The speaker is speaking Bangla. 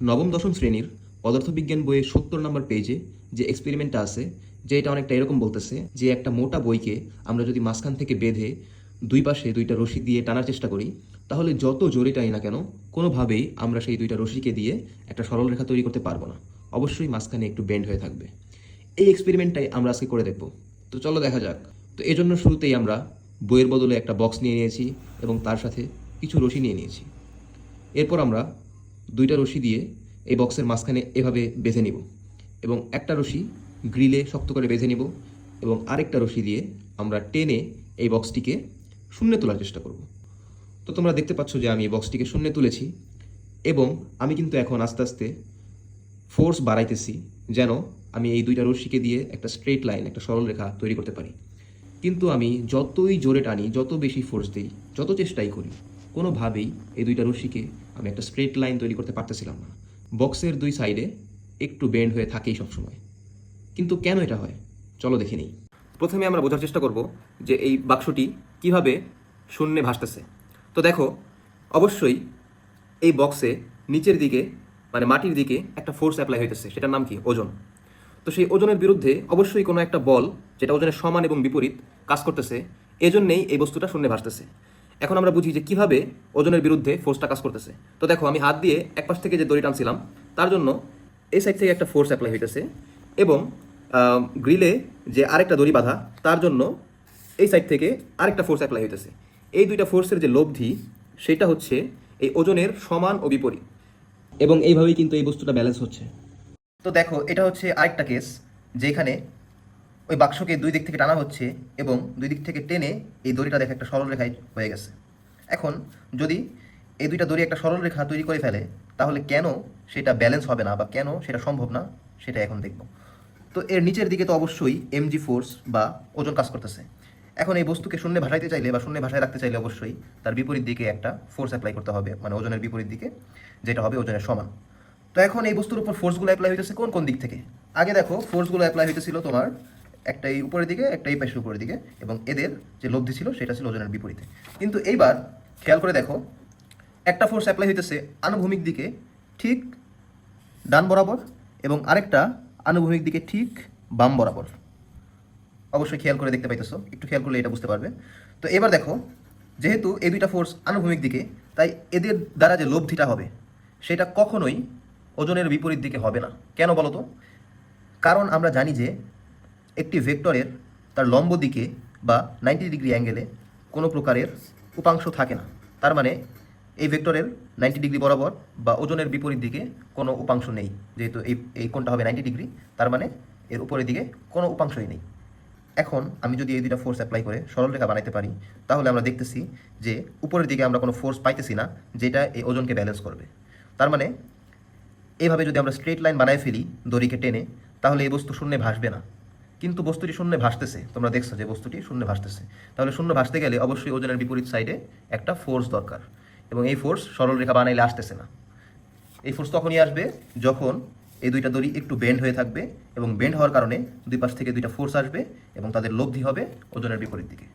নবম দশম শ্রেণীর পদার্থবিজ্ঞান বইয়ের ৭০ নম্বর পেজে যে এক্সপেরিমেন্টটা আছে, যে এটা অনেকটা এরকম বলতেছে যে একটা মোটা বইকে আমরা যদি মাঝখান থেকে বেঁধে দুই পাশে দুইটা রশি দিয়ে টানার চেষ্টা করি, তাহলে যত জোরে টানি না কেন কোনোভাবেই আমরা সেই দুইটা রশিকে দিয়ে একটা সরল রেখা তৈরি করতে পারবো না। অবশ্যই মাঝখানে একটু বেন্ড হয়ে থাকবে। এই এক্সপেরিমেন্টটাই আমরা আজকে করে দেখব। তো চলো দেখা যাক। তো এজন্য শুরুতেই আমরা বইয়ের বদলে একটা বক্স নিয়ে নিয়েছি এবং তার সাথে কিছু রশি নিয়ে নিয়েছি। এরপর আমরা দুইটা রশি দিয়ে এই বক্সের মাঝখানে এভাবে বেঁধে নিব এবং একটা রশি গ্রিলে শক্ত করে বেঁধে নিব এবং আরেকটা রশি দিয়ে আমরা টেনে এই বক্সটিকে শূন্যে তোলার চেষ্টা করব। তো তোমরা দেখতে পাচ্ছ যে আমি এই বক্সটিকে শূন্যে তুলেছি এবং আমি কিন্তু এখন আস্তে আস্তে ফোর্স বাড়াইতেছি যেন আমি এই দুইটা রশিকে দিয়ে একটা স্ট্রেট লাইন, একটা সরল রেখা তৈরি করতে পারি। কিন্তু আমি যতই জোরে টানি, যত বেশি ফোর্স দিই, যত চেষ্টাই করি, কোনোভাবেই এই দুইটা রশিকে আমি একটা স্ট্রেট লাইন তৈরি করতে পারতেছিলাম না। বক্সের দুই সাইডে একটু বেন্ড হয়ে থাকেই সবসময়। কিন্তু কেন এটা হয়, চলো দেখে নিই। প্রথমে আমরা বোঝার চেষ্টা করব যে এই বাক্সটি কিভাবে শূন্যে ভাসতেছে। তো দেখো, অবশ্যই এই বক্সে নিচের দিকে মানে মাটির দিকে একটা ফোর্স অ্যাপ্লাই হইতেছে, সেটার নাম কি? ওজন। তো সেই ওজনের বিরুদ্ধে অবশ্যই কোনো একটা বল, যেটা ওজনের সমান এবং বিপরীত কাজ করতেছে, এজন্যই এই বস্তুটা শূন্যে ভাসতেছে। এখন আমরা বুঝি যে কিভাবে ওজনের বিরুদ্ধে ফোর্সটা কাজ করতেছে। তো দেখো, আমি হাত দিয়ে এক পাশ থেকে যে দড়ি টানছিলাম, তার জন্য এই সাইড থেকে একটা ফোর্স অ্যাপ্লাই হইতেছে এবং গ্রিলে যে আরেকটা দড়ি বাঁধা, তার জন্য এই সাইড থেকে আরেকটা ফোর্স অ্যাপ্লাই হইতেছে। এই দুইটা ফোর্সের যে লব্ধি, সেটা হচ্ছে এই ওজনের সমান ও বিপরীত, এবং এইভাবেই কিন্তু এই বস্তুটা ব্যালেন্স হচ্ছে। তো দেখো, এটা হচ্ছে আরেকটা কেস যেখানে ওই বাক্সকে দুই দিক থেকে টানা হচ্ছে এবং দুই দিক থেকে টেনে এই দড়িটা দেখে একটা সরল রেখায় হয়ে গেছে। এখন যদি এই দুইটা দড়ি একটা সরল রেখা তৈরি করে ফেলে, তাহলে কেন সেটা ব্যালেন্স হবে না বা কেন সেটা সম্ভব না, সেটা এখন দেখব। তো এর নিচের দিকে তো অবশ্যই এমজি ফোর্স বা ওজন কাজ করতেছে। এখন এই বস্তুকে শূন্যে ভাসাইতে চাইলে বা শূন্যে ভাসায় রাখতে চাইলে অবশ্যই তার বিপরীত দিকে একটা ফোর্স অ্যাপ্লাই করতে হবে, মানে ওজনের বিপরীত দিকে, যেটা হবে ওজনের সমান। তো এখন এই বস্তুর উপর ফোর্সগুলো অ্যাপ্লাই হইতেছে কোন কোন দিক থেকে? আগে দেখো, ফোর্সগুলো অ্যাপ্লাই হইতেছিল তোমার একটা এই উপরের দিকে, একটা এই পাশের উপরের দিকে, এবং এদের যে লব্ধি ছিল সেটা ছিল ওজনের বিপরীতে। কিন্তু এইবার খেয়াল করে দেখো, একটা ফোর্স অ্যাপ্লাই হইতেছে আনুভূমিক দিকে ঠিক ডান বরাবর এবং আরেকটা আনুভূমিক দিকে ঠিক বাম বরাবর। অবশ্যই খেয়াল করে দেখতে পাইতেছো, একটু খেয়াল করলে এটা বুঝতে পারবে। তো এবার দেখো, যেহেতু এই দুইটা ফোর্স আনুভূমিক দিকে, তাই এদের দ্বারা যে লব্ধিটা হবে সেটা কখনোই ওজনের বিপরীত দিকে হবে না। কেন বলো তো? কারণ আমরা জানি যে একটি ভেক্টরের তার লম্ব দিকে বা 90 ডিগ্রি অ্যাঙ্গেলে কোনো প্রকারের উপাংশ থাকে না। তার মানে এই ভেক্টরের 90 ডিগ্রি বরাবর বা ওজনের বিপরীত দিকে কোনো উপাংশ নেই। যেহেতু এই কোণটা হবে 90 ডিগ্রি, তার মানে এর উপরের দিকে কোনো উপাংশই নেই। এখন আমি যদি এই দুইটা ফোর্স অ্যাপ্লাই করে সরলরেখা বানাইতে পারি, তাহলে আমরা দেখতেছি যে উপরের দিকে আমরা কোনো ফোর্স পাইতেছি না যেটা এই ওজনকে ব্যালেন্স করবে। তার মানে এইভাবে যদি আমরা স্ট্রেট লাইন বানায় ফেলি দড়িকে টেনে, তাহলে এই বস্তু শূন্যে ভাসবে না। কিন্তু বস্তুটি শূন্যে ভাসতেছে, তোমরা দেখছো যে বস্তুটি শূন্যে ভাসতেছে। তাহলে শূন্য ভাসতে গেলে অবশ্যই ওজনের বিপরীত সাইডে একটা ফোর্স দরকার, এবং এই ফোর্স সরল রেখা বানাইলে আসতেছে না। এই ফোর্স তখনই আসবে যখন এই দুইটা দড়ি একটু বেন্ড হয়ে থাকবে, এবং বেন্ড হওয়ার কারণে দুই পাশ থেকে দুইটা ফোর্স আসবে এবং তাদের লব্ধি হবে ওজনের বিপরীত দিকে।